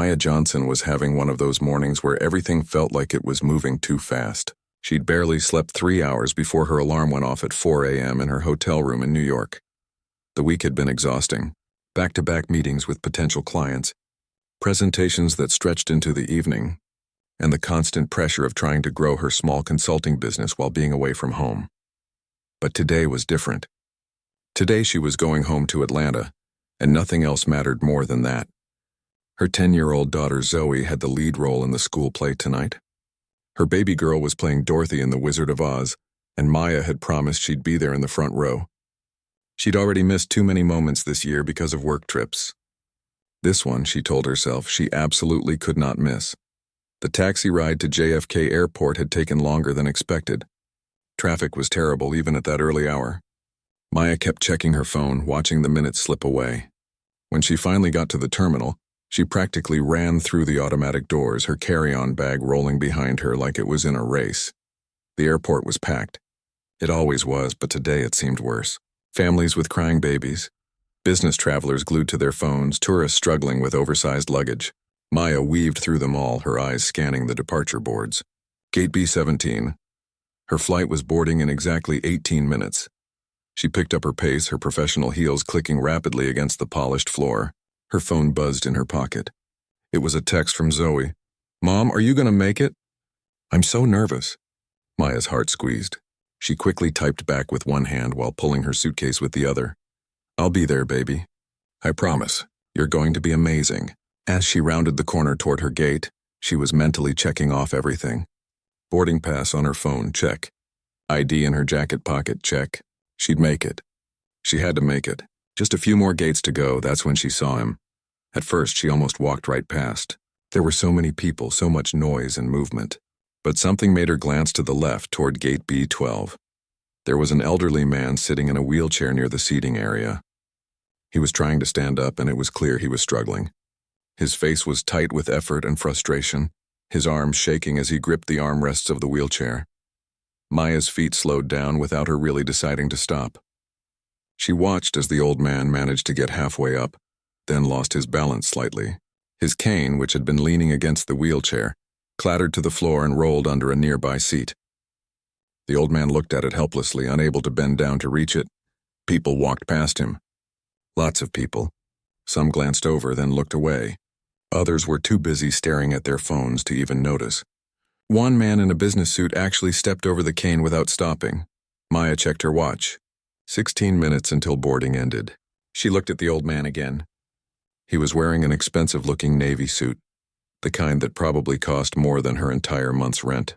Maya Johnson was having one of those mornings where everything felt like it was moving too fast. She'd barely slept 3 hours before her alarm went off at 4 a.m. in her hotel room in New York. The week had been exhausting. Back-to-back meetings with potential clients, presentations that stretched into the evening, and the constant pressure of trying to grow her small consulting business while being away from home. But today was different. Today she was going home to Atlanta, and nothing else mattered more than that. Her 10-year-old daughter Zoe had the lead role in the school play tonight. Her baby girl was playing Dorothy in The Wizard of Oz, and Maya had promised she'd be there in the front row. She'd already missed too many moments this year because of work trips. This one, she told herself, she absolutely could not miss. The taxi ride to JFK Airport had taken longer than expected. Traffic was terrible even at that early hour. Maya kept checking her phone, watching the minutes slip away. When she finally got to the terminal, she practically ran through the automatic doors, her carry-on bag rolling behind her like it was in a race. The airport was packed. It always was, but today it seemed worse. Families with crying babies, business travelers glued to their phones, tourists struggling with oversized luggage. Maya weaved through them all, her eyes scanning the departure boards. Gate B-17. Her flight was boarding in exactly 18 minutes. She picked up her pace, her professional heels clicking rapidly against the polished floor. Her phone buzzed in her pocket. It was a text from Zoe. "Mom, are you going to make it?" "I'm so nervous." Maya's heart squeezed. She quickly typed back with one hand while pulling her suitcase with the other. "I'll be there, baby. I promise. You're going to be amazing." As she rounded the corner toward her gate, she was mentally checking off everything. Boarding pass on her phone, check. ID in her jacket pocket, check. She'd make it. She had to make it. Just a few more gates to go, that's when she saw him. At first, she almost walked right past. There were so many people, so much noise and movement. But something made her glance to the left toward gate B12. There was an elderly man sitting in a wheelchair near the seating area. He was trying to stand up, and it was clear he was struggling. His face was tight with effort and frustration, his arms shaking as he gripped the armrests of the wheelchair. Maya's feet slowed down without her really deciding to stop. She watched as the old man managed to get halfway up, then lost his balance slightly. His cane, which had been leaning against the wheelchair, clattered to the floor and rolled under a nearby seat. The old man looked at it helplessly, unable to bend down to reach it. People walked past him. Lots of people. Some glanced over, then looked away. Others were too busy staring at their phones to even notice. One man in a business suit actually stepped over the cane without stopping. Maya checked her watch. 16 minutes until boarding ended. She looked at the old man again. He was wearing an expensive-looking navy suit, the kind that probably cost more than her entire month's rent.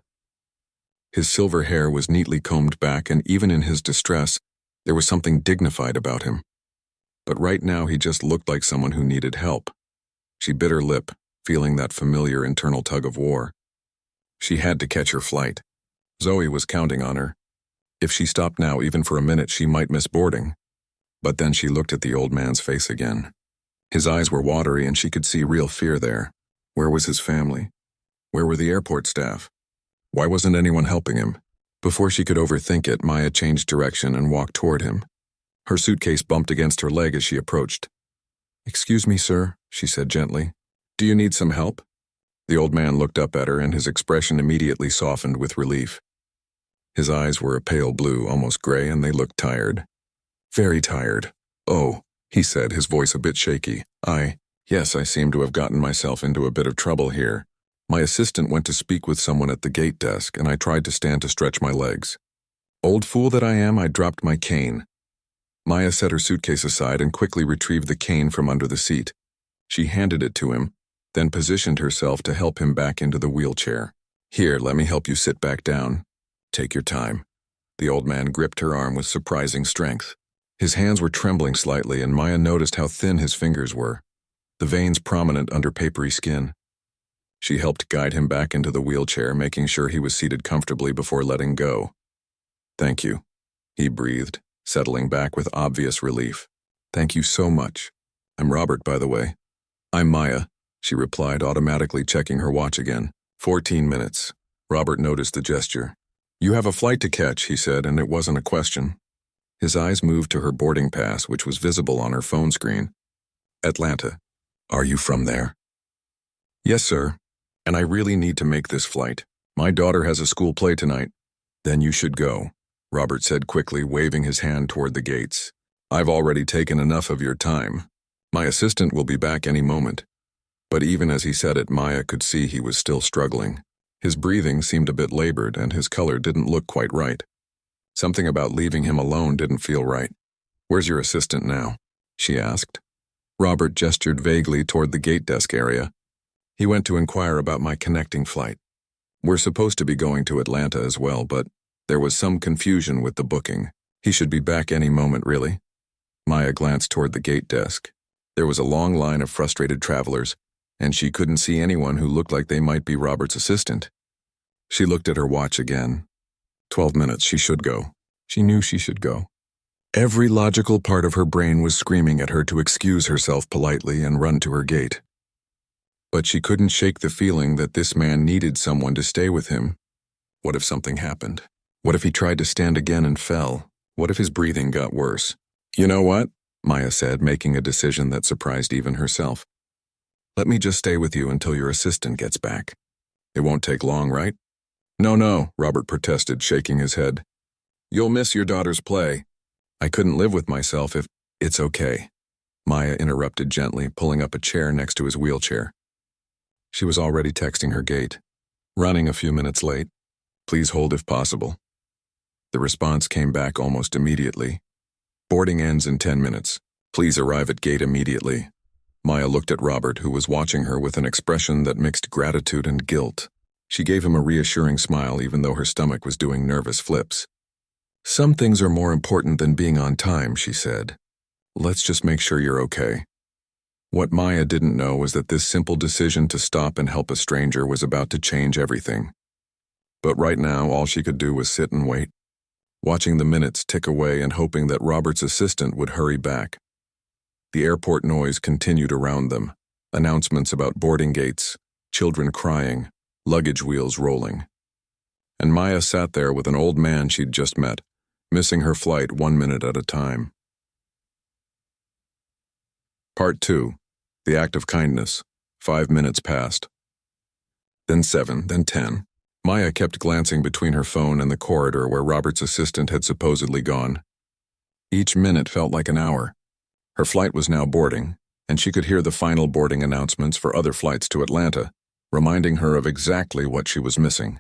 His silver hair was neatly combed back, and even in his distress, there was something dignified about him. But right now he just looked like someone who needed help. She bit her lip, feeling that familiar internal tug-of-war. She had to catch her flight. Zoe was counting on her. If she stopped now, even for a minute, she might miss boarding. But then she looked at the old man's face again. His eyes were watery, and she could see real fear there. Where was his family? Where were the airport staff? Why wasn't anyone helping him? Before she could overthink it, Maya changed direction and walked toward him. Her suitcase bumped against her leg as she approached. "Excuse me, sir," she said gently. "Do you need some help?" The old man looked up at her, and his expression immediately softened with relief. His eyes were a pale blue, almost gray, and they looked tired. "Very tired." "Oh," he said, his voice a bit shaky. Yes, I seem to have gotten myself into a bit of trouble here. My assistant went to speak with someone at the gate desk, and I tried to stand to stretch my legs. Old fool that I am, I dropped my cane." Maya set her suitcase aside and quickly retrieved the cane from under the seat. She handed it to him, then positioned herself to help him back into the wheelchair. "Here, let me help you sit back down. Take your time." The old man gripped her arm with surprising strength. His hands were trembling slightly, and Maya noticed how thin his fingers were, the veins prominent under papery skin. She helped guide him back into the wheelchair, making sure he was seated comfortably before letting go. "Thank you," he breathed, settling back with obvious relief. "Thank you so much. I'm Robert, by the way." "I'm Maya," she replied, automatically checking her watch again. 14 minutes. Robert noticed the gesture. "You have a flight to catch," he said, and it wasn't a question. His eyes moved to her boarding pass, which was visible on her phone screen. "Atlanta. Are you from there?" Yes, sir. And I really need to make this flight. My daughter has a school play tonight. Then you should go, Robert said quickly, waving his hand toward the gates. I've already taken enough of your time. My assistant will be back any moment. But even as he said it, Maya could see he was still struggling. His breathing seemed a bit labored, and his color didn't look quite right. Something about leaving him alone didn't feel right. Where's your assistant now? She asked. Robert gestured vaguely toward the gate desk area. He went to inquire about my connecting flight. We're supposed to be going to Atlanta as well, but there was some confusion with the booking. He should be back any moment, really. Maya glanced toward the gate desk. There was a long line of frustrated travelers, and she couldn't see anyone who looked like they might be Robert's assistant. She looked at her watch again. 12 minutes, she should go. She knew she should go. Every logical part of her brain was screaming at her to excuse herself politely and run to her gate. But she couldn't shake the feeling that this man needed someone to stay with him. What if something happened? What if he tried to stand again and fell? What if his breathing got worse? You know what? Maya said, making a decision that surprised even herself. Let me just stay with you until your assistant gets back. It won't take long, right? No, Robert protested, shaking his head. You'll miss your daughter's play. I couldn't live with myself if... It's okay. Maya interrupted gently, pulling up a chair next to his wheelchair. She was already texting her gate. Running a few minutes late. Please hold if possible. The response came back almost immediately. Boarding ends in 10 minutes. Please arrive at gate immediately. Maya looked at Robert, who was watching her with an expression that mixed gratitude and guilt. She gave him a reassuring smile even though her stomach was doing nervous flips. Some things are more important than being on time, she said. Let's just make sure you're okay. What Maya didn't know was that this simple decision to stop and help a stranger was about to change everything. But right now, all she could do was sit and wait, watching the minutes tick away and hoping that Robert's assistant would hurry back. The airport noise continued around them, announcements about boarding gates, children crying, luggage wheels rolling. And Maya sat there with an old man she'd just met, missing her flight 1 minute at a time. Part 2. The Act of Kindness. 5 minutes passed. Then 7, then 10. Maya kept glancing between her phone and the corridor where Robert's assistant had supposedly gone. Each minute felt like an hour. Her flight was now boarding, and she could hear the final boarding announcements for other flights to Atlanta, reminding her of exactly what she was missing.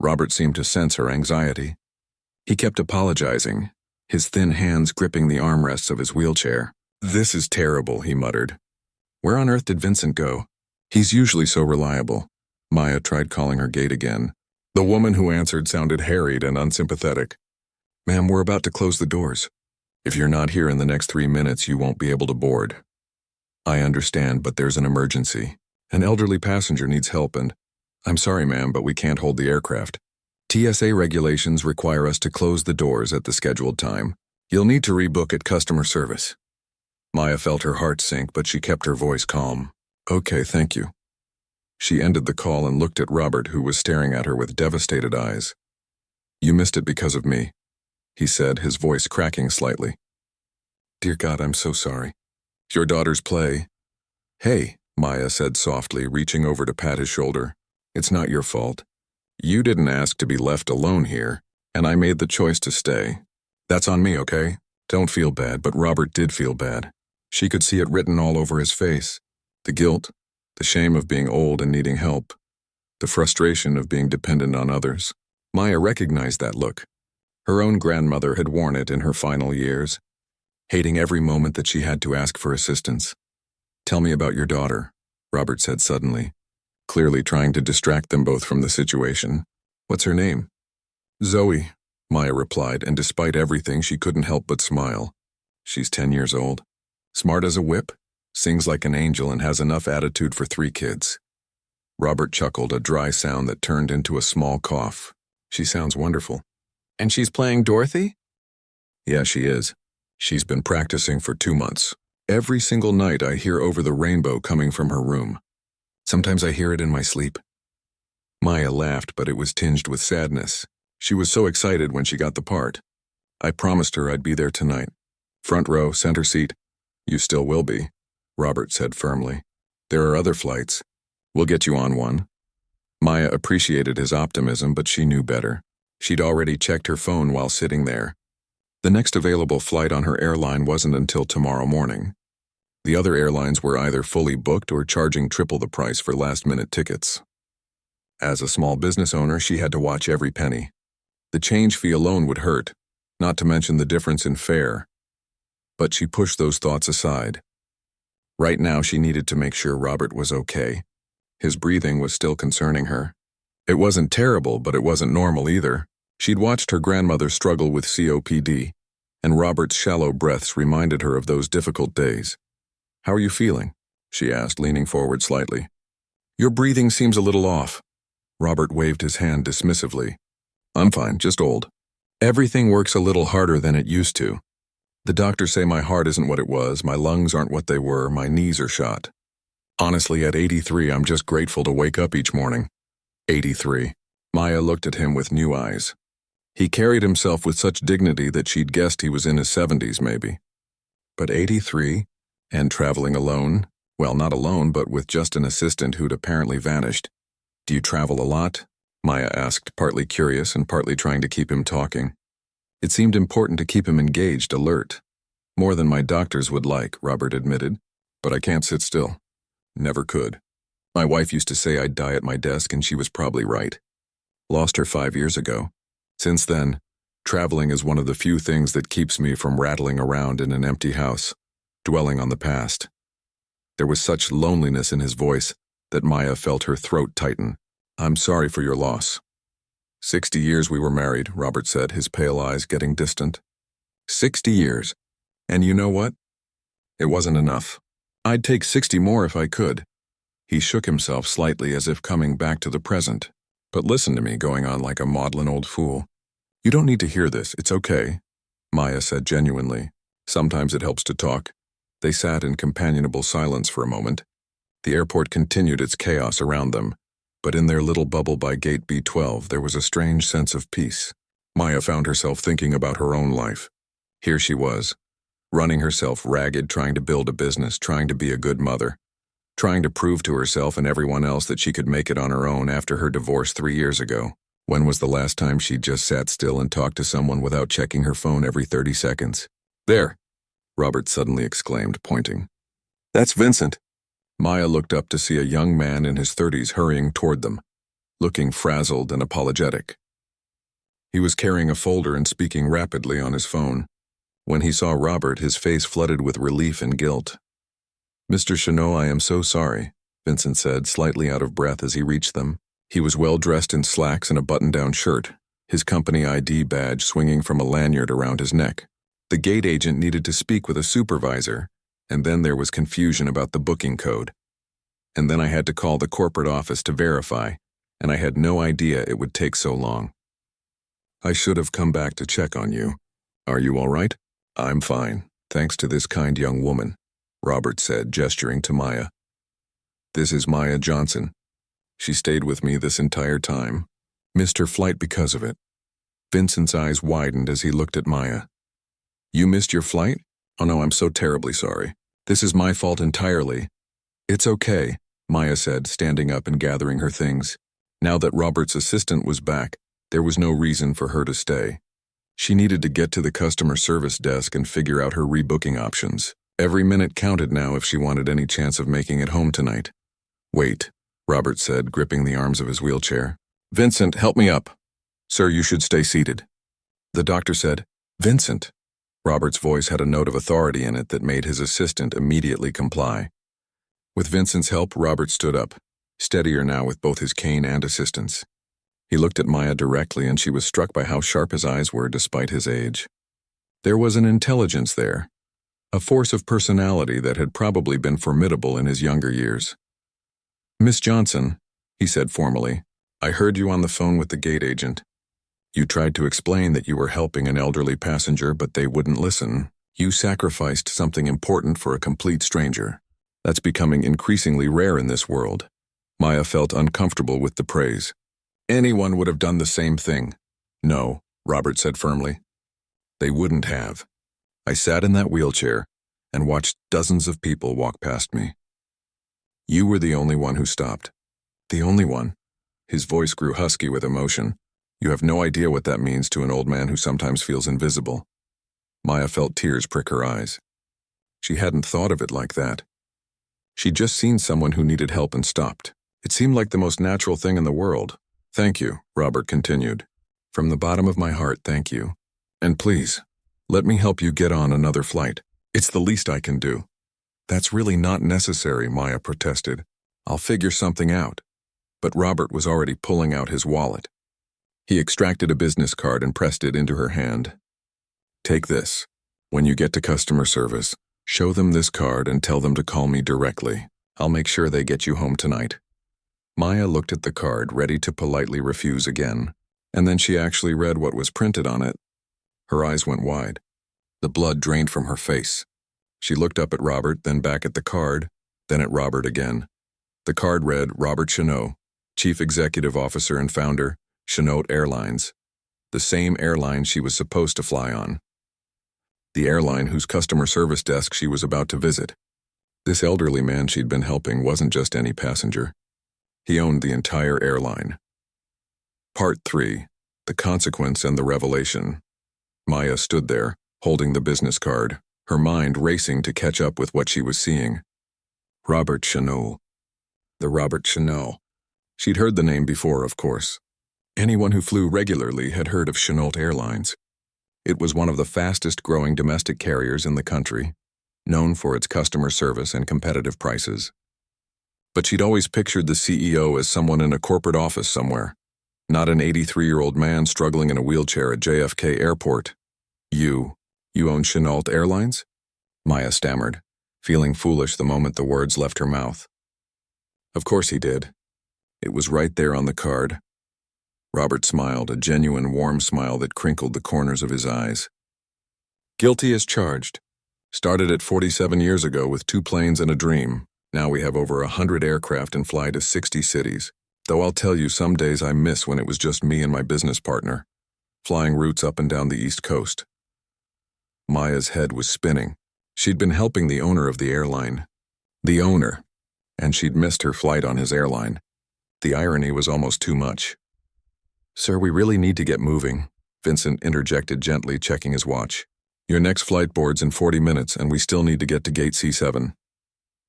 Robert seemed to sense her anxiety. He kept apologizing, his thin hands gripping the armrests of his wheelchair. This is terrible, he muttered. Where on earth did Vincent go? He's usually so reliable. Maya tried calling her gate again. The woman who answered sounded harried and unsympathetic. Ma'am, we're about to close the doors. If you're not here in the next 3 minutes, you won't be able to board. I understand, but there's an emergency. An elderly passenger needs help and... I'm sorry, ma'am, but we can't hold the aircraft. TSA regulations require us to close the doors at the scheduled time. You'll need to rebook at customer service. Maya felt her heart sink, but she kept her voice calm. Okay, thank you. She ended the call and looked at Robert, who was staring at her with devastated eyes. You missed it because of me, he said, his voice cracking slightly. Dear God, I'm so sorry. Your daughter's play. Hey, Maya said softly, reaching over to pat his shoulder. It's not your fault. You didn't ask to be left alone here, and I made the choice to stay. That's on me, okay? Don't feel bad, but Robert did feel bad. She could see it written all over his face. The guilt, the shame of being old and needing help, the frustration of being dependent on others. Maya recognized that look. Her own grandmother had worn it in her final years, hating every moment that she had to ask for assistance. Tell me about your daughter, Robert said suddenly, clearly trying to distract them both from the situation. What's her name? Zoe, Maya replied, and despite everything, she couldn't help but smile. She's 10 years old. Smart as a whip, sings like an angel, and has enough attitude for 3 kids. Robert chuckled, a dry sound that turned into a small cough. She sounds wonderful. And she's playing Dorothy? Yeah, she is. She's been practicing for 2 months. Every single night I hear Over the Rainbow coming from her room. Sometimes I hear it in my sleep. Maya laughed, but it was tinged with sadness. She was so excited when she got the part. I promised her I'd be there tonight. Front row, center seat. You still will be, Robert said firmly. There are other flights. We'll get you on one. Maya appreciated his optimism, but she knew better. She'd already checked her phone while sitting there. The next available flight on her airline wasn't until tomorrow morning. The other airlines were either fully booked or charging triple the price for last-minute tickets. As a small business owner, she had to watch every penny. The change fee alone would hurt, not to mention the difference in fare. But she pushed those thoughts aside. Right now, she needed to make sure Robert was okay. His breathing was still concerning her. It wasn't terrible, but it wasn't normal either. She'd watched her grandmother struggle with COPD, and Robert's shallow breaths reminded her of those difficult days. "How are you feeling?" she asked, leaning forward slightly. "Your breathing seems a little off." Robert waved his hand dismissively. "I'm fine, just old. Everything works a little harder than it used to. The doctors say my heart isn't what it was, my lungs aren't what they were, my knees are shot. Honestly, at 83, I'm just grateful to wake up each morning." 83. Maya looked at him with new eyes. He carried himself with such dignity that she'd guessed he was in his 70s, maybe. But 83? And traveling alone? Well, not alone, but with just an assistant who'd apparently vanished. "Do you travel a lot?" Maya asked, partly curious and partly trying to keep him talking. It seemed important to keep him engaged, alert. "More than my doctors would like," Robert admitted. "But I can't sit still. Never could. My wife used to say I'd die at my desk, and she was probably right. Lost her 5 years ago. Since then, traveling is one of the few things that keeps me from rattling around in an empty house, dwelling on the past." There was such loneliness in his voice that Maya felt her throat tighten. "I'm sorry for your loss." 60 years we were married," Robert said, his pale eyes getting distant. 60 years. And you know what? It wasn't enough. I'd take 60 more if I could. He shook himself slightly as if coming back to the present. "But listen to me, going on like a maudlin old fool. You don't need to hear this, it's okay," Maya said genuinely. "Sometimes it helps to talk." They sat in companionable silence for a moment. The airport continued its chaos around them, but in their little bubble by gate B12 there was a strange sense of peace. Maya found herself thinking about her own life. Here she was, running herself ragged, trying to build a business, trying to be a good mother, trying to prove to herself and everyone else that she could make it on her own after her divorce 3 years ago. When was the last time she'd just sat still and talked to someone without checking her phone every 30 seconds? "There!" Robert suddenly exclaimed, pointing. "That's Vincent." Maya looked up to see a young man in his 30s hurrying toward them, looking frazzled and apologetic. He was carrying a folder and speaking rapidly on his phone. When he saw Robert, his face flooded with relief and guilt. "Mr. Chanot, I am so sorry," Vincent said, slightly out of breath as he reached them. He was well dressed in slacks and a button-down shirt, his company ID badge swinging from a lanyard around his neck. The gate agent needed to speak with a supervisor, and then there was confusion about the booking code. And then I had to call the corporate office to verify, and I had no idea it would take so long. "I should have come back to check on you. Are you all right?" "I'm fine, thanks to this kind young woman," Robert said, gesturing to Maya. "This is Maya Johnson. She stayed with me this entire time. Missed her flight because of it." Vincent's eyes widened as he looked at Maya. "You missed your flight? Oh no, I'm so terribly sorry. This is my fault entirely." "It's okay," Maya said, standing up and gathering her things. Now that Robert's assistant was back, there was no reason for her to stay. She needed to get to the customer service desk and figure out her rebooking options. Every minute counted now if she wanted any chance of making it home tonight. "Wait," Robert said, gripping the arms of his wheelchair. "Vincent, help me up." "Sir, you should stay seated." The doctor said, "Vincent." Robert's voice had a note of authority in it that made his assistant immediately comply. With Vincent's help, Robert stood up, steadier now with both his cane and assistance. He looked at Maya directly, and she was struck by how sharp his eyes were despite his age. There was an intelligence there, a force of personality that had probably been formidable in his younger years. "Miss Johnson," he said formally, "I heard you on the phone with the gate agent. You tried to explain that you were helping an elderly passenger, but they wouldn't listen. You sacrificed something important for a complete stranger. That's becoming increasingly rare in this world." Maya felt uncomfortable with the praise. "Anyone would have done the same thing." "No," Robert said firmly. "They wouldn't have. I sat in that wheelchair and watched dozens of people walk past me. You were the only one who stopped. The only one. His voice grew husky with emotion. You have no idea what that means to an old man who sometimes feels invisible. Maya felt tears prick her eyes. She hadn't thought of it like that. She'd just seen someone who needed help and stopped. It seemed like the most natural thing in the world. Thank you, Robert continued. From the bottom of my heart, thank you. And please, let me help you get on another flight. It's the least I can do. That's really not necessary, Maya protested. I'll figure something out. But Robert was already pulling out his wallet. He extracted a business card and pressed it into her hand. Take this. When you get to customer service, show them this card and tell them to call me directly. I'll make sure they get you home tonight. Maya looked at the card, ready to politely refuse again, and then she actually read what was printed on it. Her eyes went wide. The blood drained from her face. She looked up at Robert, then back at the card, then at Robert again. The card read, Robert Chenault, Chief Executive Officer and Founder, Chenault Airlines, the same airline she was supposed to fly on. The airline whose customer service desk she was about to visit. This elderly man she'd been helping wasn't just any passenger. He owned the entire airline. Part 3. The Consequence and the Revelation. Maya stood there, holding the business card, her mind racing to catch up with what she was seeing. Robert Chenault. The Robert Chenault. She'd heard the name before, of course. Anyone who flew regularly had heard of Chenault Airlines. It was one of the fastest-growing domestic carriers in the country, known for its customer service and competitive prices. But she'd always pictured the CEO as someone in a corporate office somewhere, not an 83-year-old man struggling in a wheelchair at JFK Airport. You own Chenault Airlines? Maya stammered, feeling foolish the moment the words left her mouth. Of course he did. It was right there on the card. Robert smiled, a genuine warm smile that crinkled the corners of his eyes. Guilty as charged. Started at 47 years ago with 2 planes and a dream. Now we have over 100 aircraft and fly to 60 cities. Though I'll tell you, some days I miss when it was just me and my business partner, flying routes up and down the East Coast. Maya's head was spinning. She'd been helping the owner of the airline. The owner. And she'd missed her flight on his airline. The irony was almost too much. Sir, we really need to get moving, Vincent interjected gently, checking his watch. Your next flight board's in 40 minutes, and we still need to get to gate C7.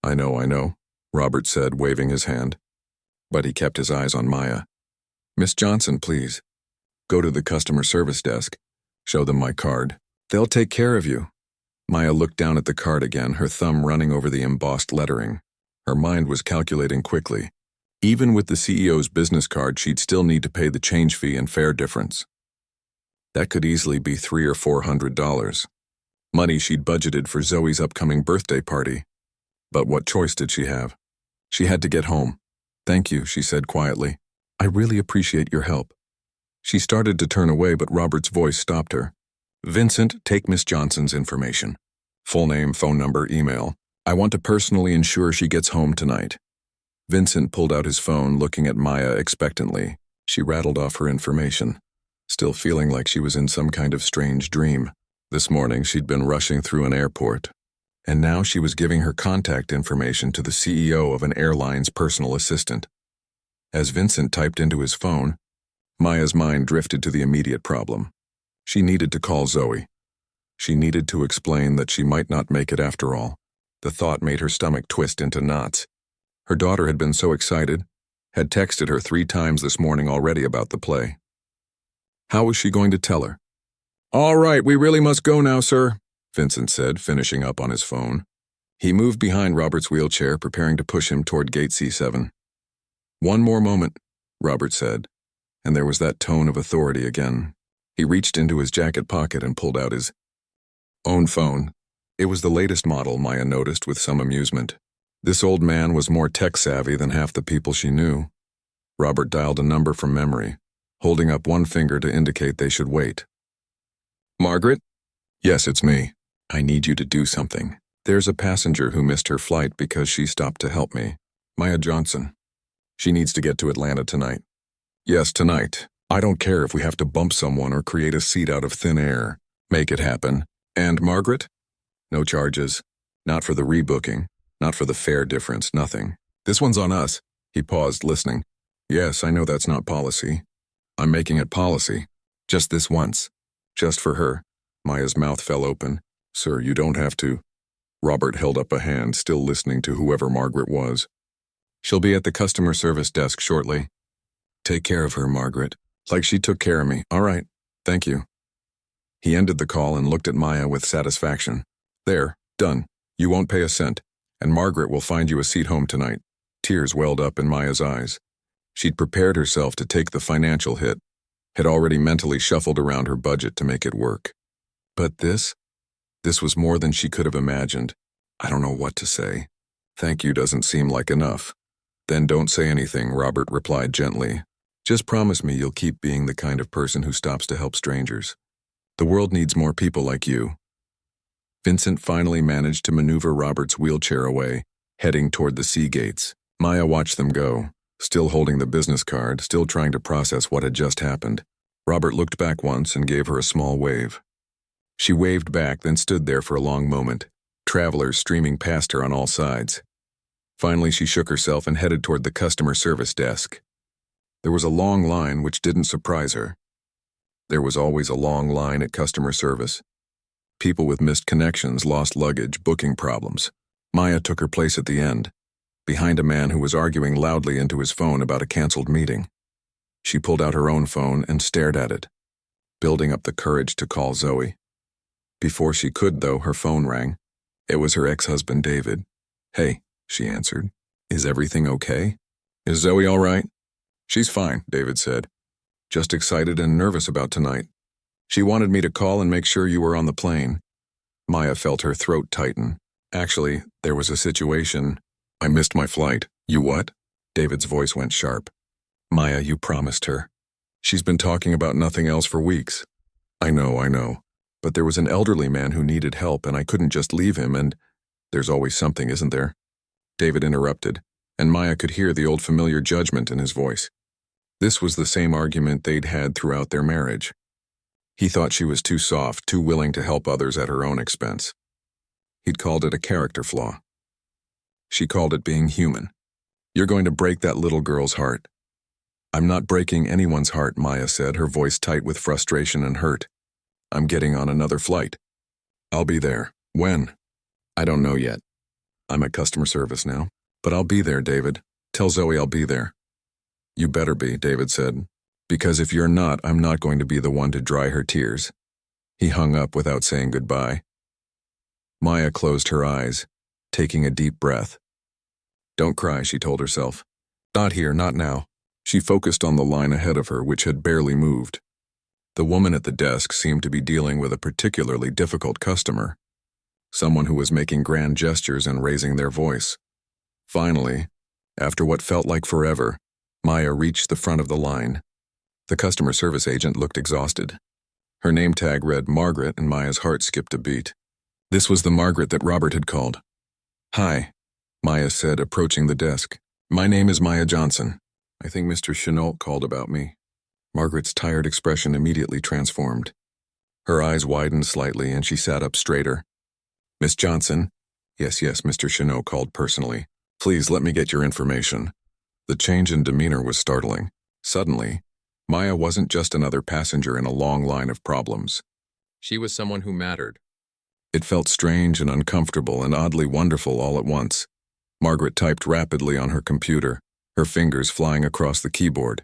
I know, Robert said, waving his hand. But he kept his eyes on Maya. Miss Johnson, please. Go to the customer service desk. Show them my card. They'll take care of you. Maya looked down at the card again, her thumb running over the embossed lettering. Her mind was calculating quickly. Even with the CEO's business card, she'd still need to pay the change fee and fare difference. That could easily be $300 or $400. Money she'd budgeted for Zoe's upcoming birthday party. But what choice did she have? She had to get home. Thank you, she said quietly. I really appreciate your help. She started to turn away, but Robert's voice stopped her. Vincent, take Miss Johnson's information. Full name, phone number, email. I want to personally ensure she gets home tonight. Vincent pulled out his phone, looking at Maya expectantly. She rattled off her information, still feeling like she was in some kind of strange dream. This morning she'd been rushing through an airport, and now she was giving her contact information to the CEO of an airline's personal assistant. As Vincent typed into his phone, Maya's mind drifted to the immediate problem. She needed to call Zoe. She needed to explain that she might not make it after all. The thought made her stomach twist into knots. Her daughter had been so excited, had texted her 3 times this morning already about the play. How was she going to tell her? All right, we really must go now, sir, Vincent said, finishing up on his phone. He moved behind Robert's wheelchair, preparing to push him toward gate C7. One more moment, Robert said, and there was that tone of authority again. He reached into his jacket pocket and pulled out his own phone. It was the latest model, Maya noticed with some amusement. This old man was more tech-savvy than half the people she knew. Robert dialed a number from memory, holding up one finger to indicate they should wait. Margaret? Yes, it's me. I need you to do something. There's a passenger who missed her flight because she stopped to help me. Maya Johnson. She needs to get to Atlanta tonight. Yes, tonight. I don't care if we have to bump someone or create a seat out of thin air. Make it happen. And Margaret? No charges. Not for the rebooking. Not for the fare difference, nothing. This one's on us. He paused, listening. Yes, I know that's not policy. I'm making it policy. Just this once. Just for her. Maya's mouth fell open. Sir, you don't have to. Robert held up a hand, still listening to whoever Margaret was. She'll be at the customer service desk shortly. Take care of her, Margaret. Like she took care of me. All right. Thank you. He ended the call and looked at Maya with satisfaction. There. Done. You won't pay a cent. And Margaret will find you a seat home tonight. Tears welled up in Maya's eyes. She'd prepared herself to take the financial hit, had already mentally shuffled around her budget to make it work. But this was more than she could have imagined. I don't know what to say. Thank you doesn't seem like enough. Then don't say anything, Robert replied gently. Just promise me you'll keep being the kind of person who stops to help strangers. The world needs more people like you. Vincent finally managed to maneuver Robert's wheelchair away, heading toward the sea gates. Maya watched them go, still holding the business card, still trying to process what had just happened. Robert looked back once and gave her a small wave. She waved back, then stood there for a long moment, travelers streaming past her on all sides. Finally, she shook herself and headed toward the customer service desk. There was a long line, which didn't surprise her. There was always a long line at customer service. People with missed connections, lost luggage, booking problems. Maya took her place at the end, behind a man who was arguing loudly into his phone about a canceled meeting. She pulled out her own phone and stared at it, building up the courage to call Zoe. Before she could, though, her phone rang. It was her ex-husband, David. Hey, she answered. Is everything okay? Is Zoe all right? She's fine, David said. Just excited and nervous about tonight. She wanted me to call and make sure you were on the plane. Maya felt her throat tighten. Actually, there was a situation. I missed my flight. You what? David's voice went sharp. Maya, you promised her. She's been talking about nothing else for weeks. I know. But there was an elderly man who needed help and I couldn't just leave him and there's always something, isn't there? David interrupted, and Maya could hear the old familiar judgment in his voice. This was the same argument they'd had throughout their marriage. He thought she was too soft, too willing to help others at her own expense. He'd called it a character flaw. She called it being human. You're going to break that little girl's heart. I'm not breaking anyone's heart, Maya said, her voice tight with frustration and hurt. I'm getting on another flight. I'll be there. When? I don't know yet. I'm at customer service now. But I'll be there, David. Tell Zoe I'll be there. You better be, David said. Because if you're not, I'm not going to be the one to dry her tears. He hung up without saying goodbye. Maya closed her eyes, taking a deep breath. Don't cry, she told herself. Not here, not now. She focused on the line ahead of her, which had barely moved. The woman at the desk seemed to be dealing with a particularly difficult customer, someone who was making grand gestures and raising their voice. Finally, after what felt like forever, Maya reached the front of the line. The customer service agent looked exhausted. Her name tag read Margaret, and Maya's heart skipped a beat. This was the Margaret that Robert had called. Hi, Maya said, approaching the desk. My name is Maya Johnson. I think Mr. Chenault called about me. Margaret's tired expression immediately transformed. Her eyes widened slightly, and she sat up straighter. Miss Johnson? Yes, Mr. Chenault called personally. Please let me get your information. The change in demeanor was startling. Suddenly, Maya wasn't just another passenger in a long line of problems. She was someone who mattered. It felt strange and uncomfortable and oddly wonderful all at once. Margaret typed rapidly on her computer, her fingers flying across the keyboard.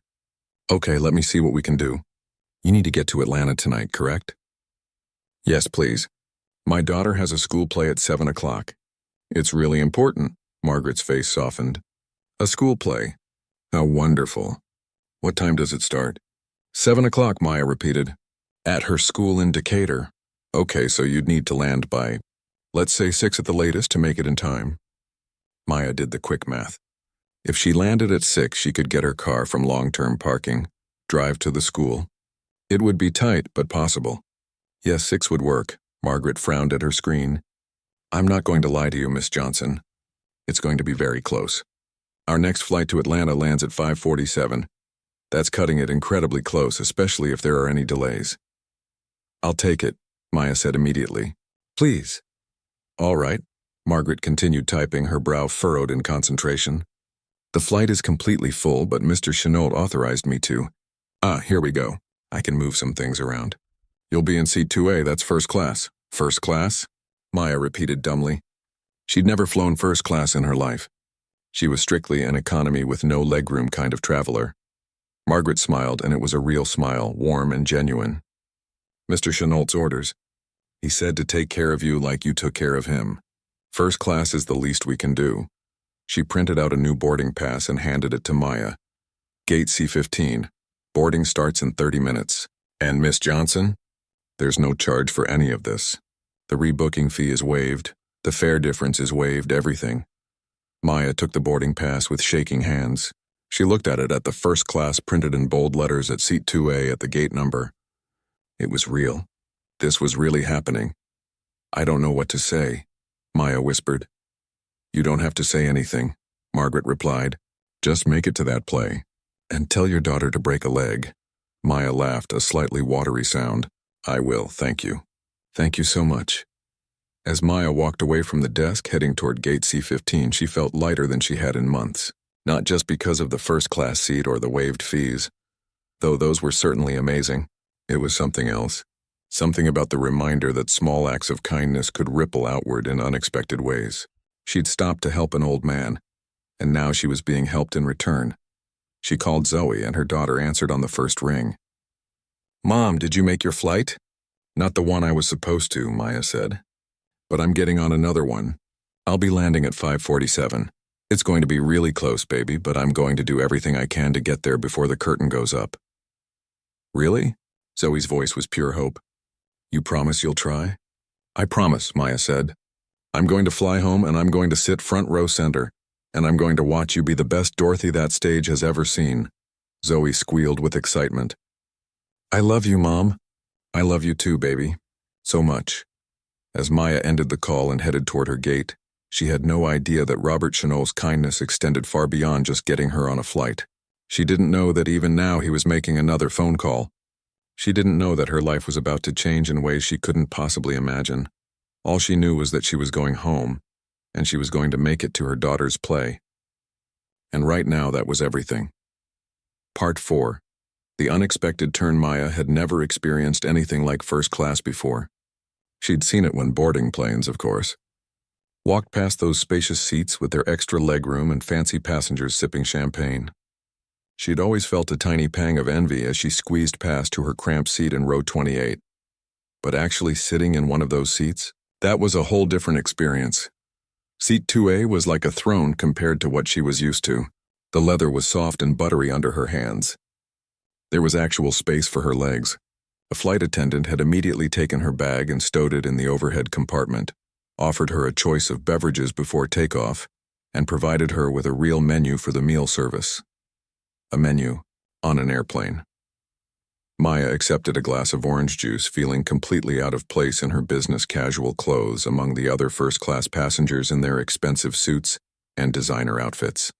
Okay, let me see what we can do. You need to get to Atlanta tonight, correct? Yes, please. My daughter has a school play at 7 o'clock. It's really important. Margaret's face softened. A school play. How wonderful. What time does it start? 7 o'clock, Maya repeated. At her school in Decatur. Okay, so you'd need to land by, let's say 6 at the latest to make it in time. Maya did the quick math. If she landed at 6, she could get her car from long-term parking, drive to the school. It would be tight, but possible. Yes, 6 would work. Margaret frowned at her screen. I'm not going to lie to you, Miss Johnson. It's going to be very close. Our next flight to Atlanta lands at 5:47. That's cutting it incredibly close, especially if there are any delays. I'll take it, Maya said immediately. Please. All right. Margaret continued typing, her brow furrowed in concentration. The flight is completely full, but Mr. Chenault authorized me to. Ah, here we go. I can move some things around. You'll be in seat 2A, that's first class. First class? Maya repeated dumbly. She'd never flown first class in her life. She was strictly an economy with no legroom kind of traveler. Margaret smiled, and it was a real smile, warm and genuine. Mr. Chenault's orders. He said to take care of you like you took care of him. First class is the least we can do. She printed out a new boarding pass and handed it to Maya. Gate C15. Boarding starts in 30 minutes. And Miss Johnson? There's no charge for any of this. The rebooking fee is waived. The fare difference is waived, everything. Maya took the boarding pass with shaking hands. She looked at it at the first class printed in bold letters at seat 2A at the gate number. It was real. This was really happening. I don't know what to say, Maya whispered. You don't have to say anything, Margaret replied. Just make it to that play. And tell your daughter to break a leg. Maya laughed, a slightly watery sound. I will, thank you. Thank you so much. As Maya walked away from the desk heading toward gate C15, she felt lighter than she had in months. Not just because of the first-class seat or the waived fees, though those were certainly amazing. It was something else. Something about the reminder that small acts of kindness could ripple outward in unexpected ways. She'd stopped to help an old man, and now she was being helped in return. She called Zoe, and her daughter answered on the first ring. Mom, did you make your flight? Not the one I was supposed to, Maya said. But I'm getting on another one. I'll be landing at 5:47. It's going to be really close, baby, but I'm going to do everything I can to get there before the curtain goes up. Really? Zoe's voice was pure hope. You promise you'll try? I promise, Maya said. I'm going to fly home, and I'm going to sit front row center, and I'm going to watch you be the best Dorothy that stage has ever seen. Zoe squealed with excitement. I love you, Mom. I love you too, baby. So much. As Maya ended the call and headed toward her gate, she had no idea that Robert Chenault's kindness extended far beyond just getting her on a flight. She didn't know that even now he was making another phone call. She didn't know that her life was about to change in ways she couldn't possibly imagine. All she knew was that she was going home, and she was going to make it to her daughter's play. And right now, that was everything. Part 4. The unexpected turn. Maya had never experienced anything like first class before. She'd seen it when boarding planes, of course. Walked past those spacious seats with their extra legroom and fancy passengers sipping champagne. She'd always felt a tiny pang of envy as she squeezed past to her cramped seat in row 28. But actually sitting in one of those seats, that was a whole different experience. Seat 2A was like a throne compared to what she was used to. The leather was soft and buttery under her hands. There was actual space for her legs. A flight attendant had immediately taken her bag and stowed it in the overhead compartment, offered her a choice of beverages before takeoff, and provided her with a real menu for the meal service. A menu on an airplane. Maya accepted a glass of orange juice, feeling completely out of place in her business casual clothes among the other first-class passengers in their expensive suits and designer outfits.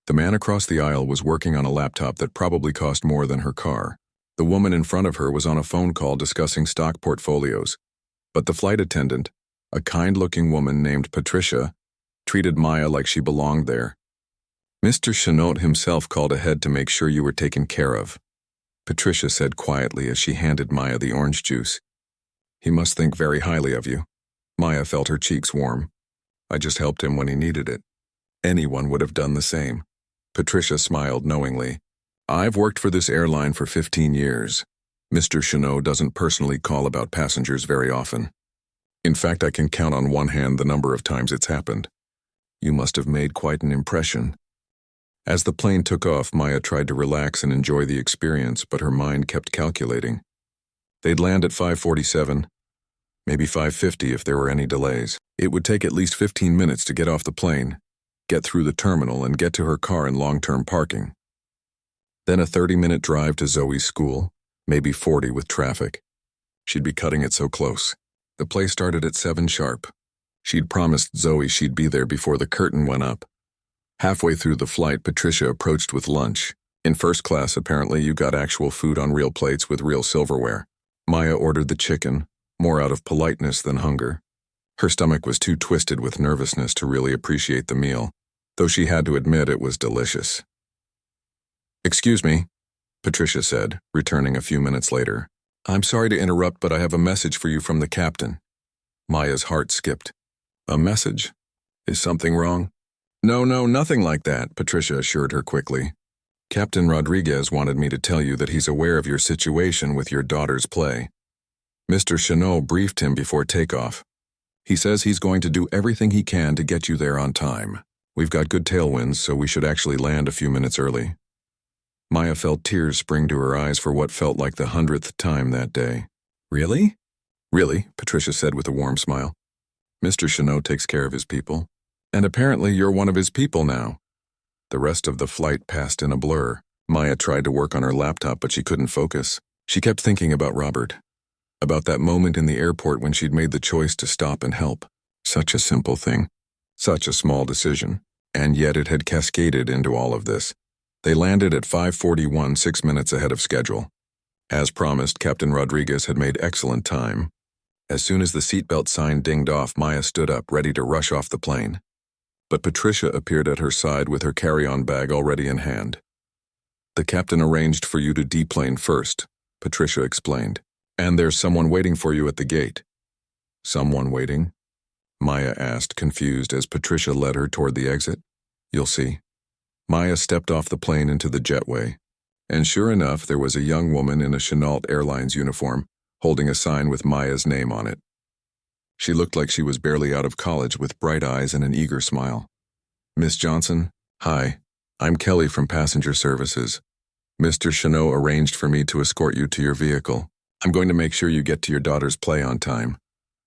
The man across the aisle was working on a laptop that probably cost more than her car. The woman in front of her was on a phone call discussing stock portfolios. But the flight attendant, a kind-looking woman named Patricia, treated Maya like she belonged there. Mr. Chenault himself called ahead to make sure you were taken care of, Patricia said quietly as she handed Maya the orange juice. He must think very highly of you. Maya felt her cheeks warm. I just helped him when he needed it. Anyone would have done the same. Patricia smiled knowingly. I've worked for this airline for 15 years. Mr. Chenault doesn't personally call about passengers very often. In fact, I can count on one hand the number of times it's happened. You must have made quite an impression. As the plane took off, Maya tried to relax and enjoy the experience, but her mind kept calculating. They'd land at 5:47, maybe 5:50 if there were any delays. It would take at least 15 minutes to get off the plane, get through the terminal, and get to her car in long-term parking. Then a 30-minute drive to Zoe's school, maybe 40 with traffic. She'd be cutting it so close. The play started at 7 sharp. She'd promised Zoe she'd be there before the curtain went up. Halfway through the flight, Patricia approached with lunch. In first class, apparently, you got actual food on real plates with real silverware. Maya ordered the chicken, more out of politeness than hunger. Her stomach was too twisted with nervousness to really appreciate the meal. though she had to admit it was delicious. "Excuse me," Patricia said, returning a few minutes later. "I'm sorry to interrupt, but I have a message for you from the captain." Maya's heart skipped. "A message? Is something wrong?" No, nothing like that," Patricia assured her quickly. "Captain Rodriguez wanted me to tell you that he's aware of your situation with your daughter's play. Mr. Chanel briefed him before takeoff. He says he's going to do everything he can to get you there on time. We've got good tailwinds, so we should actually land a few minutes early." Maya felt tears spring to her eyes for what felt like the 100th time that day. "Really?" "Really," Patricia said with a warm smile. "Mr. Chanel takes care of his people. And apparently you're one of his people now." The rest of the flight passed in a blur. Maya tried to work on her laptop, but she couldn't focus. She kept thinking about Robert. About that moment in the airport when she'd made the choice to stop and help. Such a simple thing. Such a small decision. And yet it had cascaded into all of this. They landed at 5:41, 6 minutes ahead of schedule. As promised, Captain Rodriguez had made excellent time. As soon as the seatbelt sign dinged off, Maya stood up, ready to rush off the plane. But Patricia appeared at her side with her carry-on bag already in hand. "The captain arranged for you to deplane first," Patricia explained. "And there's someone waiting for you at the gate." "Someone waiting?" Maya asked, confused, as Patricia led her toward the exit. "You'll see." Maya stepped off the plane into the jetway. And sure enough, there was a young woman in a Chanel Airlines uniform, holding a sign with Maya's name on it. She looked like she was barely out of college, with bright eyes and an eager smile. "Miss Johnson, hi. I'm Kelly from Passenger Services. Mr. Chanel arranged for me to escort you to your vehicle. I'm going to make sure you get to your daughter's play on time."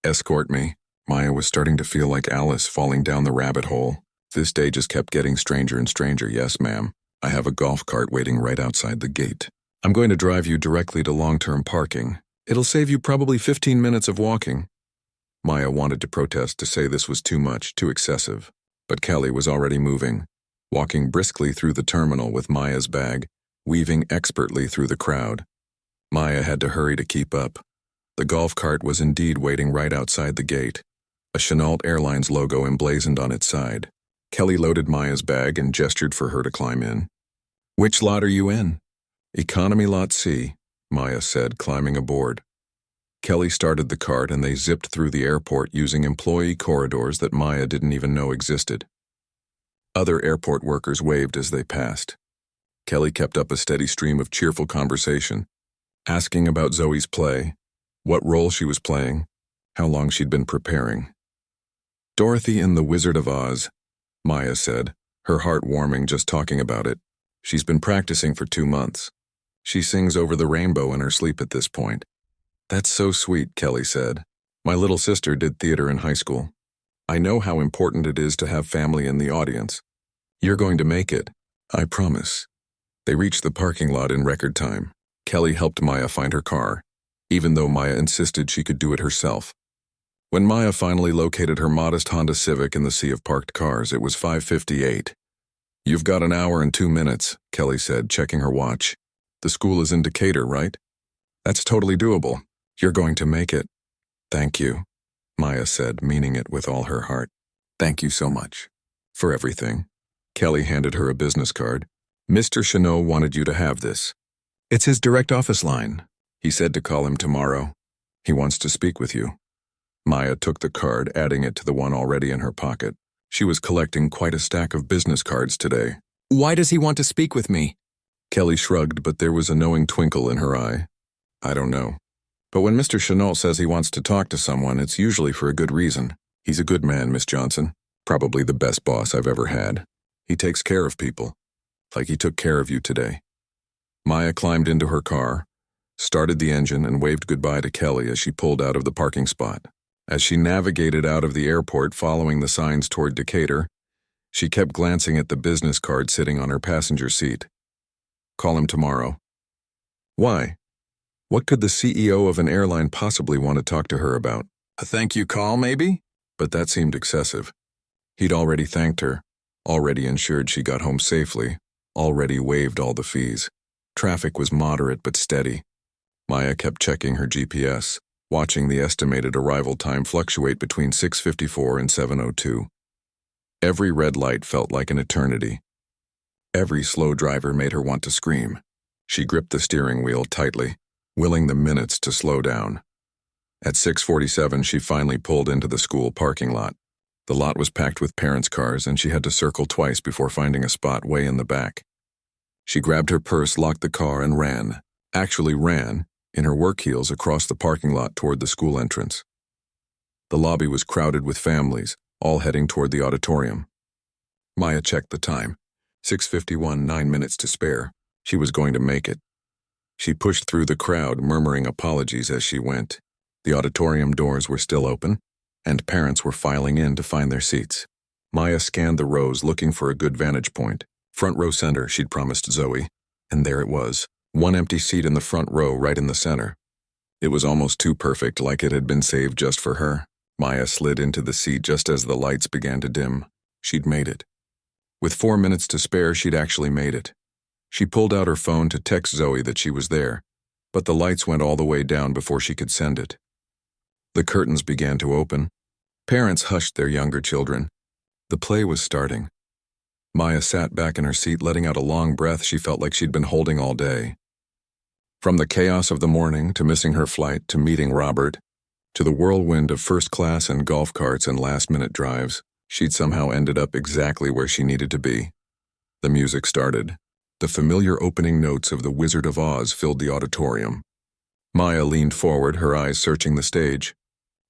"Escort me?" Maya was starting to feel like Alice falling down the rabbit hole. This day just kept getting stranger and stranger. "Yes, ma'am. I have a golf cart waiting right outside the gate. I'm going to drive you directly to long-term parking. It'll save you probably 15 minutes of walking." Maya wanted to protest, to say this was too much, too excessive. But Kelly was already moving, walking briskly through the terminal with Maya's bag, weaving expertly through the crowd. Maya had to hurry to keep up. The golf cart was indeed waiting right outside the gate, a Chanel Airlines logo emblazoned on its side. Kelly loaded Maya's bag and gestured for her to climb in. "Which lot are you in?" "Economy Lot C," Maya said, climbing aboard. Kelly started the cart and they zipped through the airport using employee corridors that Maya didn't even know existed. Other airport workers waved as they passed. Kelly kept up a steady stream of cheerful conversation, asking about Zoe's play, what role she was playing, how long she'd been preparing. "Dorothy in The Wizard of Oz," Maya said, her heart warming just talking about it. "She's been practicing for 2 months. She sings over the rainbow in her sleep at this point." "That's so sweet," Kelly said. "My little sister did theater in high school. I know how important it is to have family in the audience. You're going to make it, I promise." They reached the parking lot in record time. Kelly helped Maya find her car, even though Maya insisted she could do it herself. When Maya finally located her modest Honda Civic in the sea of parked cars, it was 5:58. "You've got an hour and 2 minutes, Kelly said, checking her watch. "The school is in Decatur, right?" "That's totally doable. You're going to make it." "Thank you," Maya said, meaning it with all her heart. "Thank you so much. For everything." Kelly handed her a business card. "Mr. Chanel wanted you to have this. It's his direct office line. He said to call him tomorrow. He wants to speak with you." Maya took the card, adding it to the one already in her pocket. She was collecting quite a stack of business cards today. "Why does he want to speak with me?" Kelly shrugged, but there was a knowing twinkle in her eye. "I don't know. But when Mr. Chanel says he wants to talk to someone, it's usually for a good reason. He's a good man, Miss Johnson. Probably the best boss I've ever had. He takes care of people. Like he took care of you today." Maya climbed into her car, started the engine, and waved goodbye to Kelly as she pulled out of the parking spot. As she navigated out of the airport following the signs toward Decatur, she kept glancing at the business card sitting on her passenger seat. "Call him tomorrow." Why? What could the CEO of an airline possibly want to talk to her about? A thank you call, maybe? But that seemed excessive. He'd already thanked her, already ensured she got home safely, already waived all the fees. Traffic was moderate but steady. Maya kept checking her GPS, watching the estimated arrival time fluctuate between 6:54 and 7:02. Every red light felt like an eternity. Every slow driver made her want to scream. She gripped the steering wheel tightly, willing the minutes to slow down. At 6:47, she finally pulled into the school parking lot. The lot was packed with parents' cars, and she had to circle twice before finding a spot way in the back. She grabbed her purse, locked the car, and ran. Actually ran, in her work heels across the parking lot toward the school entrance. The lobby was crowded with families, all heading toward the auditorium. Maya checked the time. 6:51, 9 minutes to spare. She was going to make it. She pushed through the crowd, murmuring apologies as she went. The auditorium doors were still open, and parents were filing in to find their seats. Maya scanned the rows, looking for a good vantage point. Front row center, she'd promised Zoe, and there it was. One empty seat in the front row, right in the center. It was almost too perfect, like it had been saved just for her. Maya slid into the seat just as the lights began to dim. She'd made it. With 4 minutes to spare, she'd actually made it. She pulled out her phone to text Zoe that she was there, but the lights went all the way down before she could send it. The curtains began to open. Parents hushed their younger children. The play was starting. Maya sat back in her seat, letting out a long breath she felt like she'd been holding all day. From the chaos of the morning, to missing her flight, to meeting Robert, to the whirlwind of first class and golf carts and last-minute drives, she'd somehow ended up exactly where she needed to be. The music started. The familiar opening notes of The Wizard of Oz filled the auditorium. Maya leaned forward, her eyes searching the stage.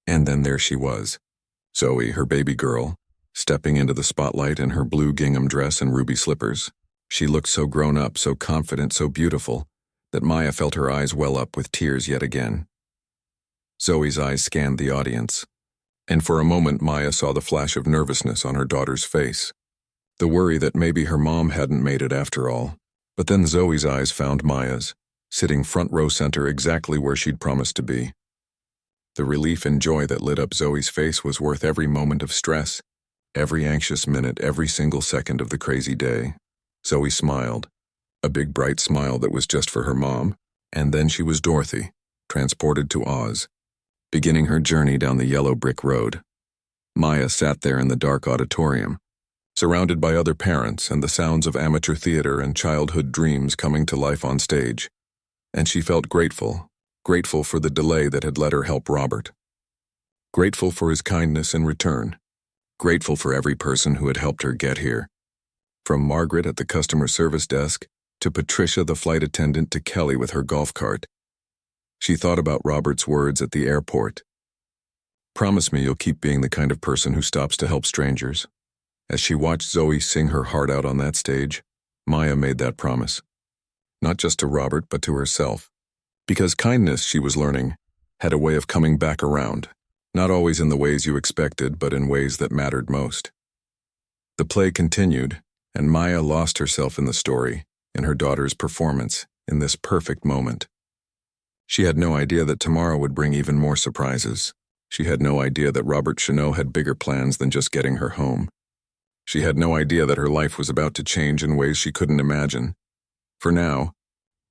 And then there she was. Zoe, her baby girl, stepping into the spotlight in her blue gingham dress and ruby slippers. She looked so grown up, so confident, so beautiful, that Maya felt her eyes well up with tears yet again. Zoe's eyes scanned the audience, and for a moment Maya saw the flash of nervousness on her daughter's face. The worry that maybe her mom hadn't made it after all. But then Zoe's eyes found Maya's, sitting front row center exactly where she'd promised to be. The relief and joy that lit up Zoe's face was worth every moment of stress, every anxious minute, every single second of the crazy day. Zoe smiled, a big bright smile that was just for her mom, and then she was Dorothy, transported to Oz, beginning her journey down the yellow brick road. Maya sat there in the dark auditorium, surrounded by other parents and the sounds of amateur theater and childhood dreams coming to life on stage, and she felt grateful for the delay that had let her help Robert. Grateful for his kindness in return. Grateful for every person who had helped her get here. From Margaret at the customer service desk, to Patricia the flight attendant, to Kelly with her golf cart. She thought about Robert's words at the airport. Promise me you'll keep being the kind of person who stops to help strangers. As she watched Zoe sing her heart out on that stage, Maya made that promise. Not just to Robert, but to herself. Because kindness, she was learning, had a way of coming back around, not always in the ways you expected, but in ways that mattered most. The play continued, and Maya lost herself in the story, in her daughter's performance, in this perfect moment. She had no idea that tomorrow would bring even more surprises. She had no idea that Robert Chanot had bigger plans than just getting her home. She had no idea that her life was about to change in ways she couldn't imagine. For now,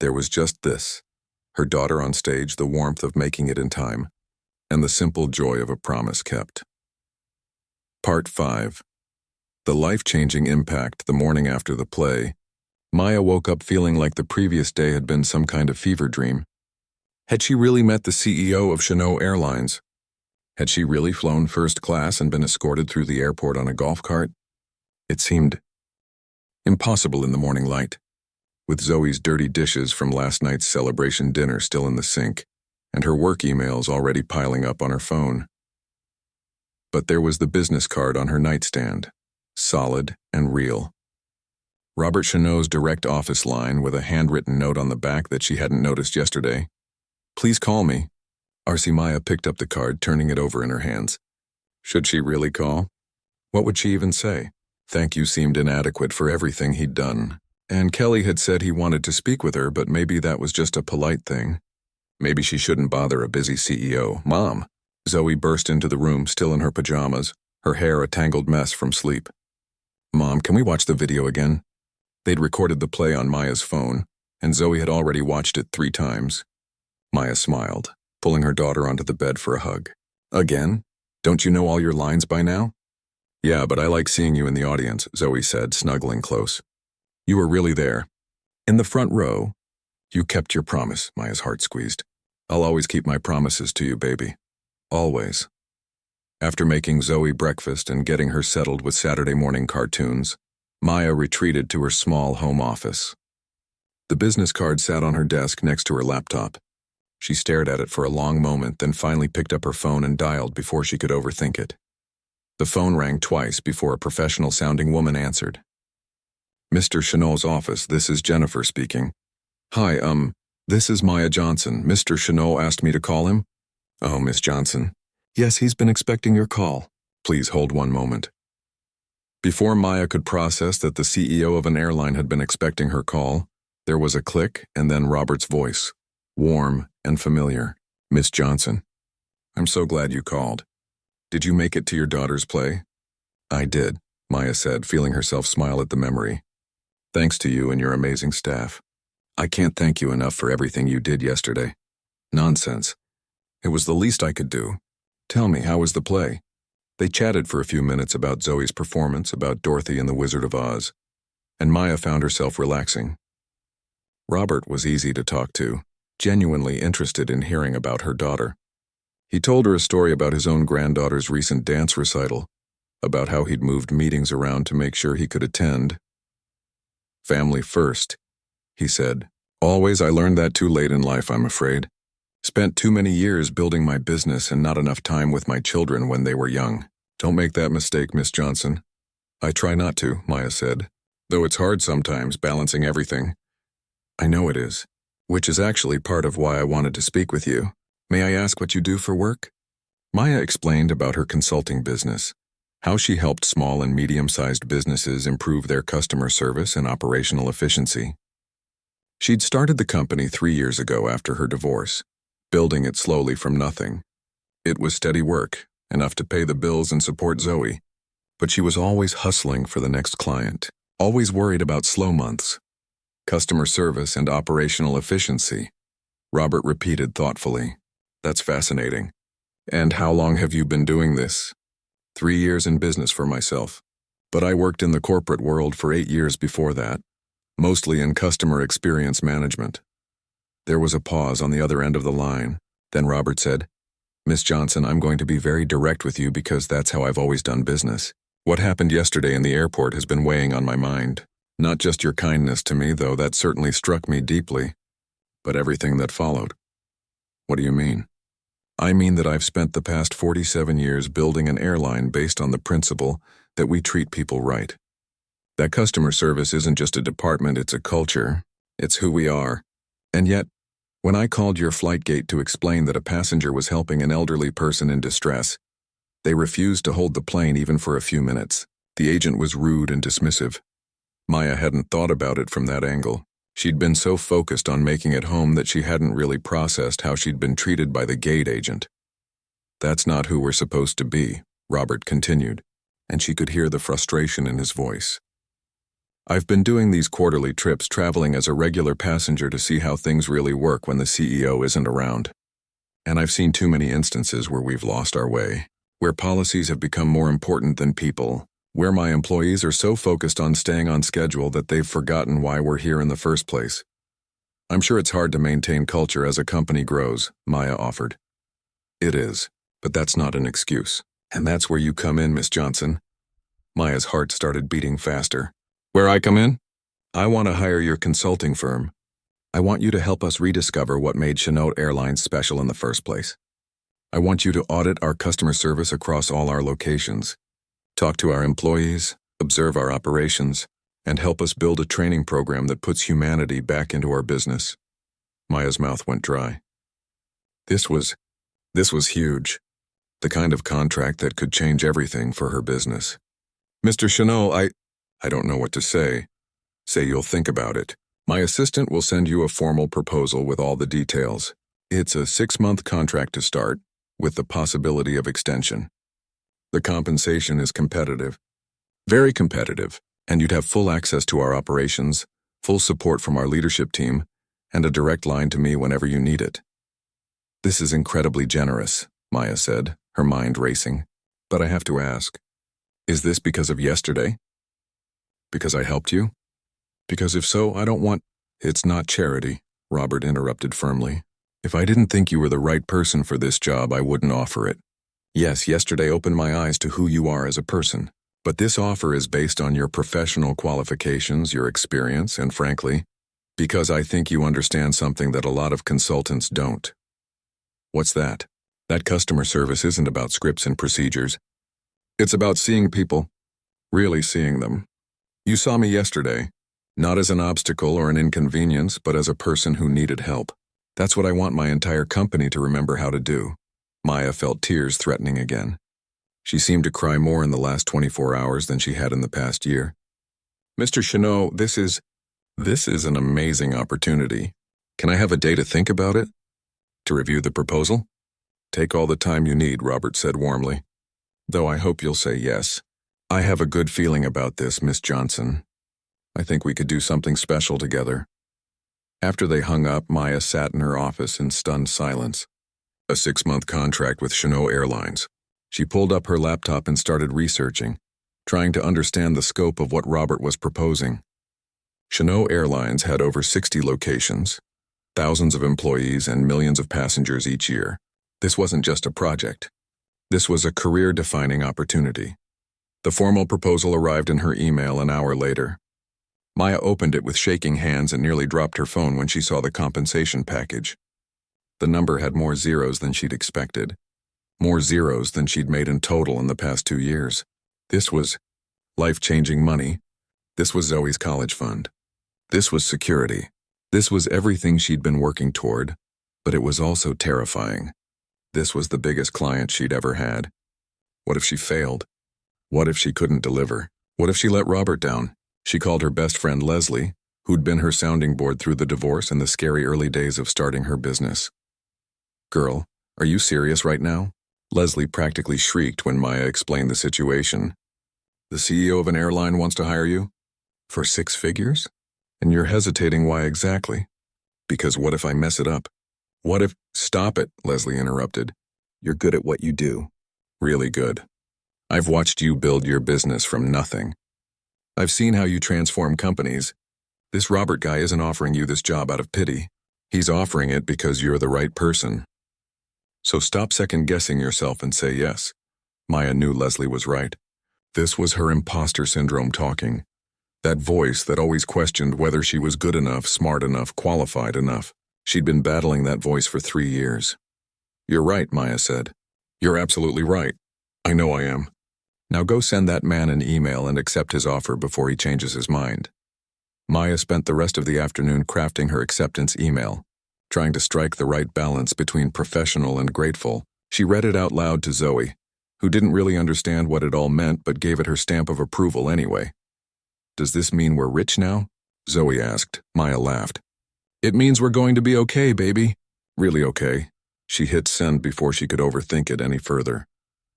there was just this, her daughter on stage, the warmth of making it in time, and the simple joy of a promise kept. Part 5. The life-changing impact the morning after the play. Maya woke up feeling like the previous day had been some kind of fever dream. Had she really met the CEO of Chanot Airlines? Had she really flown first class and been escorted through the airport on a golf cart? It seemed impossible in the morning light, with Zoe's dirty dishes from last night's celebration dinner still in the sink, and her work emails already piling up on her phone. But there was the business card on her nightstand, solid and real. Robert Chanot's direct office line with a handwritten note on the back that she hadn't noticed yesterday. Please call me. Maya picked up the card, turning it over in her hands. Should she really call? What would she even say? Thank you seemed inadequate for everything he'd done. And Kelly had said he wanted to speak with her, but maybe that was just a polite thing. Maybe she shouldn't bother a busy CEO. Mom! Zoe burst into the room, still in her pajamas, her hair a tangled mess from sleep. Mom, can we watch the video again? They'd recorded the play on Maya's phone, and Zoe had already watched it 3 times. Maya smiled, pulling her daughter onto the bed for a hug. Again? Don't you know all your lines by now? Yeah, but I like seeing you in the audience, Zoe said, snuggling close. You were really there. In the front row. You kept your promise, Maya's heart squeezed. I'll always keep my promises to you, baby. Always. After making Zoe breakfast and getting her settled with Saturday morning cartoons, Maya retreated to her small home office. The business card sat on her desk next to her laptop. She stared at it for a long moment, then finally picked up her phone and dialed before she could overthink it. The phone rang twice before a professional-sounding woman answered. Mr. Chenault's office, this is Jennifer speaking. Hi, this is Maya Johnson. Mr. Chenault asked me to call him. Oh, Miss Johnson. Yes, he's been expecting your call. Please hold one moment. Before Maya could process that the CEO of an airline had been expecting her call, there was a click and then Robert's voice, warm and familiar. Miss Johnson. I'm so glad you called. Did you make it to your daughter's play? I did, Maya said, feeling herself smile at the memory. Thanks to you and your amazing staff. I can't thank you enough for everything you did yesterday. Nonsense. It was the least I could do. Tell me, how was the play? They chatted for a few minutes about Zoe's performance, about Dorothy and the Wizard of Oz, and Maya found herself relaxing. Robert was easy to talk to, genuinely interested in hearing about her daughter. He told her a story about his own granddaughter's recent dance recital, about how he'd moved meetings around to make sure he could attend. Family first, he said. Always, I learned that too late in life, I'm afraid. Spent too many years building my business and not enough time with my children when they were young. Don't make that mistake, Miss Johnson. I try not to, Maya said, though it's hard sometimes balancing everything. I know it is, which is actually part of why I wanted to speak with you. May I ask what you do for work? Maya explained about her consulting business, how she helped small and medium-sized businesses improve their customer service and operational efficiency. She'd started the company 3 years ago after her divorce, building it slowly from nothing. It was steady work, enough to pay the bills and support Zoe, but she was always hustling for the next client, always worried about slow months. Customer service and operational efficiency, Robert repeated thoughtfully. That's fascinating. And how long have you been doing this? 3 years in business for myself, but I worked in the corporate world for 8 years before that, mostly in customer experience management. There was a pause on the other end of the line. Then Robert said, Miss Johnson, I'm going to be very direct with you because that's how I've always done business. What happened yesterday in the airport has been weighing on my mind. Not just your kindness to me, though that certainly struck me deeply, but everything that followed. What do you mean? I mean that I've spent the past 47 years building an airline based on the principle that we treat people right. That customer service isn't just a department, it's a culture. It's who we are. And yet, when I called your flight gate to explain that a passenger was helping an elderly person in distress, they refused to hold the plane even for a few minutes. The agent was rude and dismissive. Maya hadn't thought about it from that angle. She'd been so focused on making it home that she hadn't really processed how she'd been treated by the gate agent. That's not who we're supposed to be, Robert continued, and she could hear the frustration in his voice. I've been doing these quarterly trips traveling as a regular passenger to see how things really work when the CEO isn't around. And I've seen too many instances where we've lost our way, where policies have become more important than people, where my employees are so focused on staying on schedule that they've forgotten why we're here in the first place. I'm sure it's hard to maintain culture as a company grows, Maya offered. It is, but that's not an excuse. And that's where you come in, Miss Johnson. Maya's heart started beating faster. Where I come in? I want to hire your consulting firm. I want you to help us rediscover what made Chenault Airlines special in the first place. I want you to audit our customer service across all our locations, talk to our employees, observe our operations, and help us build a training program that puts humanity back into our business. Maya's mouth went dry. This was huge. The kind of contract that could change everything for her business. Mr. Chenault, I don't know what to say. Say you'll think about it. My assistant will send you a formal proposal with all the details. It's a 6-month contract to start, with the possibility of extension. The compensation is competitive. Very competitive, and you'd have full access to our operations, full support from our leadership team, and a direct line to me whenever you need it. This is incredibly generous, Maya said, her mind racing. But I have to ask, Is this because of yesterday? Because I helped you? Because if so, I don't want— It's not charity, Robert interrupted firmly. If I didn't think you were the right person for this job, I wouldn't offer it. Yes, yesterday opened my eyes to who you are as a person, but this offer is based on your professional qualifications, your experience, and frankly, because I think you understand something that a lot of consultants don't. What's that? That customer service isn't about scripts and procedures. It's about seeing people, really seeing them. You saw me yesterday, not as an obstacle or an inconvenience, but as a person who needed help. That's what I want my entire company to remember how to do. Maya felt tears threatening again. She seemed to cry more in the last 24 hours than she had in the past year. Mr. Chenot, this is an amazing opportunity. Can I have a day to think about it? To review the proposal? Take all the time you need, Robert said warmly. Though I hope you'll say yes. I have a good feeling about this, Miss Johnson. I think we could do something special together. After they hung up, Maya sat in her office in stunned silence. A 6-month contract with Chenot Airlines. She pulled up her laptop and started researching, trying to understand the scope of what Robert was proposing. Chenot Airlines had over 60 locations, thousands of employees, and millions of passengers each year. This wasn't just a project. This was a career-defining opportunity. The formal proposal arrived in her email an hour later. Maya opened it with shaking hands and nearly dropped her phone when she saw the compensation package. The number had more zeros than she'd expected. More zeros than she'd made in total in the past 2 years. This was life-changing money. This was Zoe's college fund. This was security. This was everything she'd been working toward, but it was also terrifying. This was the biggest client she'd ever had. What if she failed? What if she couldn't deliver? What if she let Robert down? She called her best friend Leslie, who'd been her sounding board through the divorce and the scary early days of starting her business. Girl, are you serious right now? Leslie practically shrieked when Maya explained the situation. The CEO of an airline wants to hire you? For 6 figures? And you're hesitating, why exactly? Because what if I mess it up? What if— Stop it, Leslie interrupted. You're good at what you do. Really good. I've watched you build your business from nothing. I've seen how you transform companies. This Robert guy isn't offering you this job out of pity. He's offering it because you're the right person. So stop second-guessing yourself and say yes. Maya knew Leslie was right. This was her imposter syndrome talking. That voice that always questioned whether she was good enough, smart enough, qualified enough. She'd been battling that voice for 3 years. You're right, Maya said. You're absolutely right. I know I am. Now go send that man an email and accept his offer before he changes his mind. Maya spent the rest of the afternoon crafting her acceptance email, trying to strike the right balance between professional and grateful. She read it out loud to Zoe, who didn't really understand what it all meant but gave it her stamp of approval anyway. Does this mean we're rich now? Zoe asked. Maya laughed. It means we're going to be okay, baby. Really okay. She hit send before she could overthink it any further.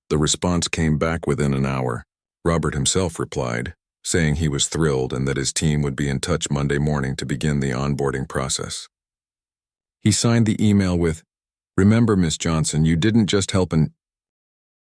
The response came back within an hour. Robert himself replied, saying he was thrilled and that his team would be in touch Monday morning to begin the onboarding process. He signed the email with, "Remember, Miss Johnson, you didn't just help an